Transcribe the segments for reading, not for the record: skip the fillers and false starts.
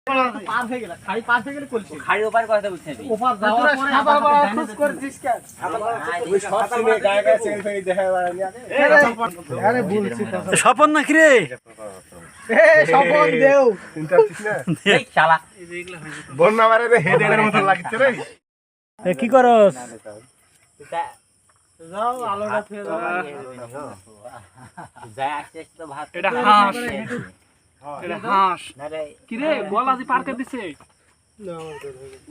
পার হয়ে গেল খাড়ি পার হয়ে গেলে কলছি খাড়ির ওপার কথা বুঝছেন ওপার যাওয়ার পরে আবার খোঁজ করছিস কেন ওই সব সিনে গায়ে গায়ে সেল ফেল দেখা বাড়ানি আরে বলছি কথা স্বপন নাকি রে? এ স্বপন দেও চিন্তা করছিস না এই শালা বন্যা মারে রে হেডের মতো লাগছে রে এ কি করস? যাও আলোটা ফেলে দাও যায় আসতে আসতে তো ভাত এটা হাঁস এটা হাঁস না রে কি রে গলা দি পার করে দিছে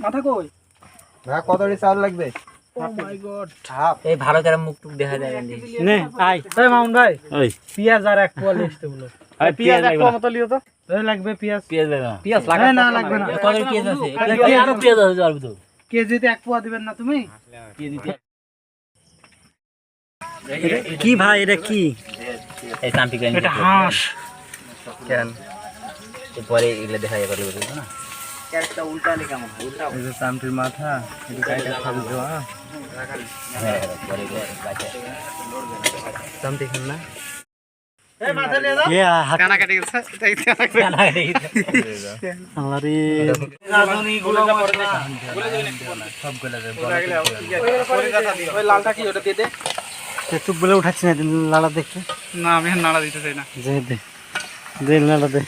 মাথা কই না কতটি চাল লাগবে ও মাই গড এই ভালো করে মুখ টুক দেখা যায় না নে আই এই মামুন ভাই ওই পেঁয়াজ আর এক পোয়া লিস্টে বলো পেঁয়াজ এক পোয়া মতো লিও তো এই লাগবে পেঁয়াজ পেঁয়াজ লাগা পেঁয়াজ লাগা না লাগবে না কত পেঁয়াজ আছে আরো পেঁয়াজ আছে যার ভিতর কেজিতে এক পোয়া দিবেন না তুমি কি ভাই এটা কি? এই সামটি কেন এটা হাঁস কেন পরে এগুলো দেখা যায় করলে বুঝছো না ক্যারেক্টার উল্টালে কেমন হয় উল্টা এই যে সামটির মাথা এটা কাইটা খাবি তো হ্যাঁ পরে এগুলো বাচ্চা সামটি খান না এই মাথা নিয়ে যাও এ হাত কানা কেটে গেছে আমারে রাধুনি গুলো পড়ে না সব গলে যায় ওই লালটা কি ওটা দিয়ে দে চুপ বলে উঠাচ্ছি না লালা দেখতে না আমি নাড়া দিতে চাই না দে দে দে লালা দে